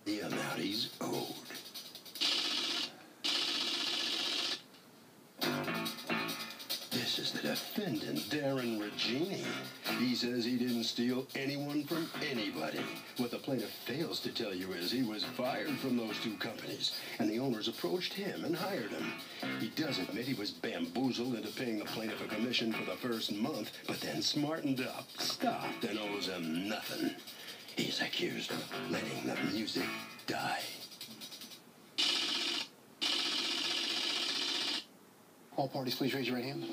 the amount he's owed. This is the defendant, Darren Regini. He says he didn't steal anyone from anybody. What the plaintiff fails to tell you is he was fired from those two companies, and the owners approached him and hired him. He does admit he was bamboozled into paying the plaintiff a commission for the first month, but then smartened up, stopped, and owes him nothing. He's accused of letting the music die. All parties, please raise your right hand.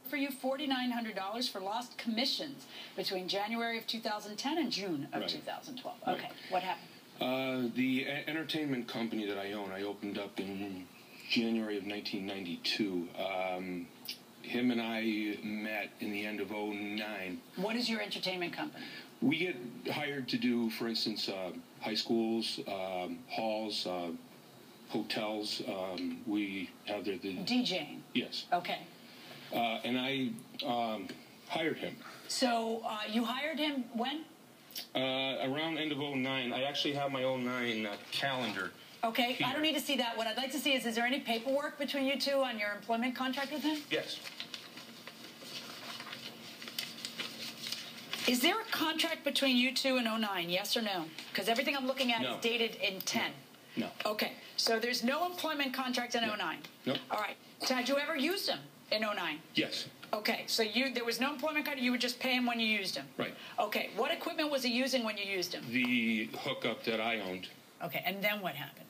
For you $4,900 for lost commissions between January of 2010 and June of 2012. Okay, right. What happened? The entertainment company that I own, I opened up in January of 1992. Him and I met in the end of '09. What is your entertainment company? We get hired to do, for instance, high schools, halls, hotels. We have the DJing? Yes. Okay. And I hired him. So you hired him when? Around the end of '09. I actually have my '09 calendar. Okay, here. I don't need to see that. What I'd like to see is there any paperwork between you two on your employment contract with him? Yes. Is there a contract between you two in '09, yes or no? Because everything I'm looking at is dated in 10. No. Okay, so there's no employment contract in '09? No. All right. So had you ever used him in '09? Yes. Okay, so there was no employment contract, you would just pay him when you used him? Right. Okay, what equipment was he using when you used him? The hookup that I owned. Okay, and then what happened?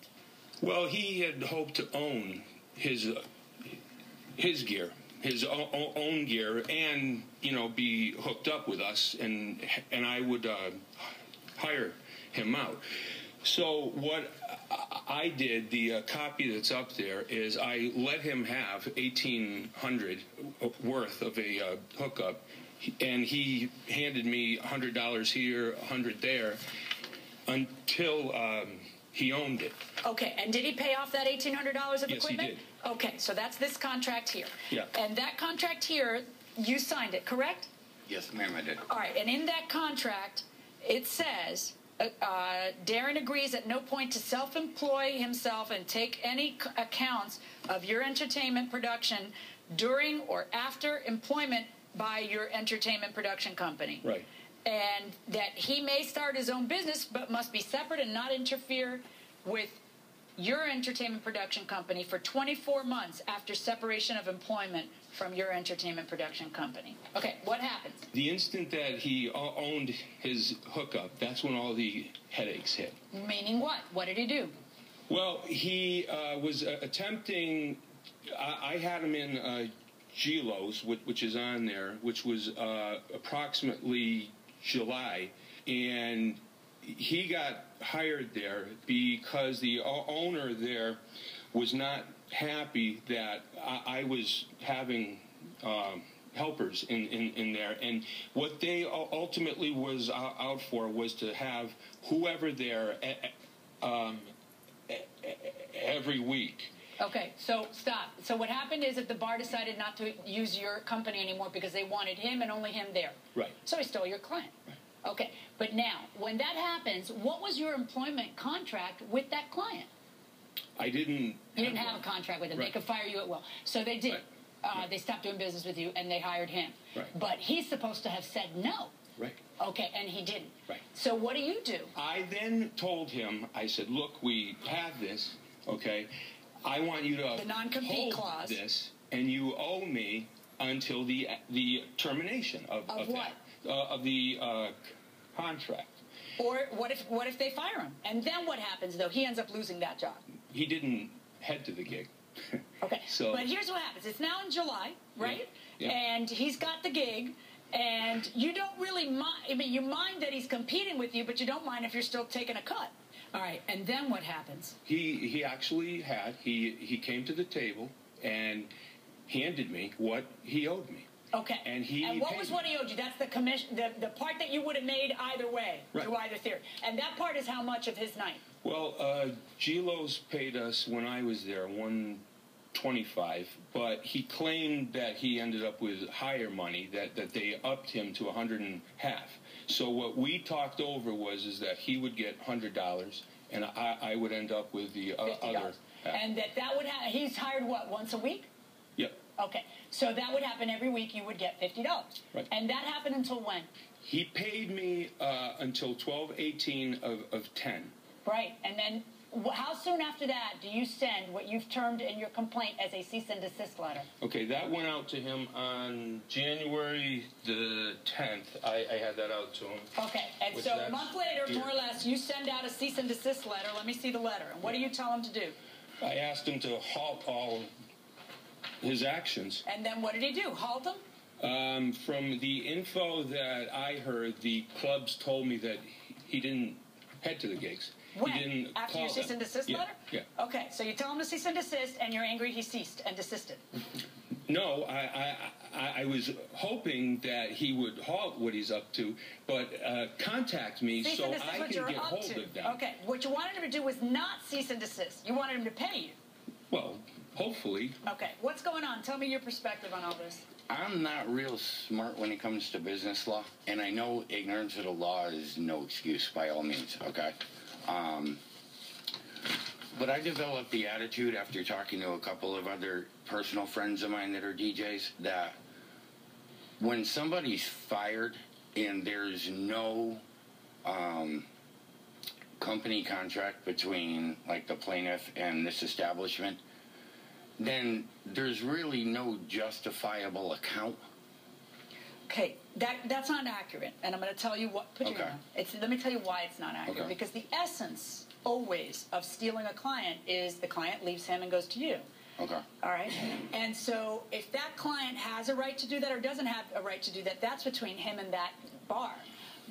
Well, he had hoped to own his gear, his own gear, and be hooked up with us, and I would hire him out. So what I did, the copy that's up there, is I let him have $1,800 worth of a hookup, and he handed me $100 here, $100 there, until he owned it. Okay, and did he pay off that $1,800 of equipment? Yes, he did. Okay, so that's this contract here. Yeah. And that contract here, you signed it, correct? Yes, ma'am, I did. All right, and in that contract, it says, Darren agrees at no point to self-employ himself and take any accounts of your entertainment production during or after employment by your entertainment production company. Right. And that he may start his own business, but must be separate and not interfere with your entertainment production company for 24 months after separation of employment from your entertainment production company. Okay, what happens? The instant that he owned his hookup, that's when all the headaches hit. Meaning what? What did he do? Well, he was attempting, I had him in Gilos, which is on there, which was approximately July, and he got hired there because the owner there was not happy that I was having helpers in there, and what they ultimately was out for was to have whoever there every week. Okay, so stop. So what happened is that the bar decided not to use your company anymore because they wanted him and only him there. Right. So he stole your client. Right. Okay, but now, when that happens, what was your employment contract with that client? I didn't. You didn't have a contract with them. Right. They could fire you at will. So they did. Right. They stopped doing business with you and they hired him. Right. But he's supposed to have said no. Right. Okay, and he didn't. Right. So what do you do? I then told him, I said, look, we have this, okay? I want you to The non-compete clause. this, and you owe me until the termination of what? That, of the contract. Or what if they fire him? And then what happens, though? He ends up losing that job. He didn't head to the gig. Okay, So, but here's what happens. It's now in July, right? Yeah. And he's got the gig, and you don't really mind. I mean, you mind that he's competing with you, but you don't mind if you're still taking a cut. All right, and then what happens? He actually had, he came to the table and handed me what he owed me. Okay. And what was what he owed you? That's the commission, the part that you would have made either way, Right. through either theory. And that part is how much of his night? Well, Gilos paid us when I was there 25, but he claimed that he ended up with higher money, that they upped him to $100 and half. So what we talked over is that he would get $100 and I would end up with the other half. And that would happen. He's hired what, once a week? Yep. Okay, so that would happen every week. You would get $50. Right. And that happened until when? He paid me until 12/18 of 10. Right, and then how soon after that do you send what you've termed in your complaint as a cease and desist letter? Okay, that went out to him on January the 10th. I had that out to him. Okay, and so a month later, more or less, you send out a cease and desist letter. Let me see the letter. And what do you tell him to do? I asked him to halt all his actions. And then what did he do? Halt him? From the info that I heard, the clubs told me that he didn't head to the gigs. When? He didn't After call your cease them. and desist Yeah, letter? yeah. Okay, so you tell him to cease and desist, and you're angry he ceased and desisted. No, I was hoping that he would halt what he's up to, but contact me Cease so and desist I what can you're get up hold to. of them. Okay, what you wanted him to do was not cease and desist. You wanted him to pay you. Well, hopefully. Okay, what's going on? Tell me your perspective on all this. I'm not real smart when it comes to business law, and I know ignorance of the law is no excuse by all means, okay? But I developed the attitude after talking to a couple of other personal friends of mine that are DJs that when somebody's fired and there's no company contract between like the plaintiff and this establishment, then there's really no justifiable account. Okay, that's not accurate, and I'm going to tell you what. Let me tell you why it's not accurate. Okay. Because the essence always of stealing a client is the client leaves him and goes to you. Okay. All right, and so if that client has a right to do that or doesn't have a right to do that, that's between him and that bar.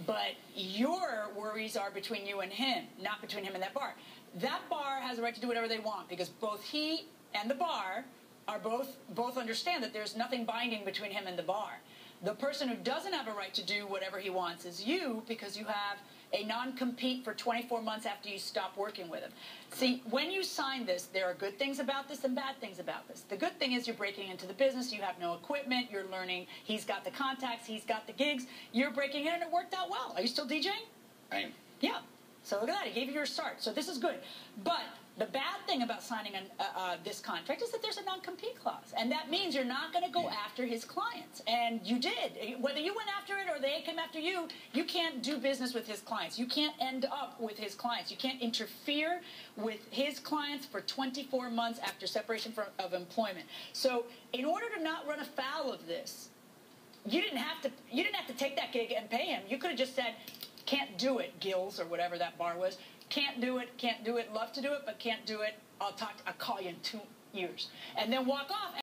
But your worries are between you and him, not between him and that bar. That bar has a right to do whatever they want because both he and the bar are both understand that there's nothing binding between him and the bar. The person who doesn't have a right to do whatever he wants is you because you have a non-compete for 24 months after you stop working with him. See, when you sign this, there are good things about this and bad things about this. The good thing is you're breaking into the business, you have no equipment, you're learning, he's got the contacts, he's got the gigs, you're breaking in and it worked out well. Are you still DJing? I am. Yeah. So look at that, he gave you your start. So this is good. But the bad thing about signing this contract is that there's a non-compete clause. And that means you're not going to go after his clients. And you did. Whether you went after it or they came after you, you can't do business with his clients. You can't end up with his clients. You can't interfere with his clients for 24 months after separation of employment. So in order to not run afoul of this, you didn't have to take that gig and pay him. You could have just said, can't do it, Gills, or whatever that bar was. Can't do it, love to do it, but can't do it. I'll call you in 2 years. And then walk off.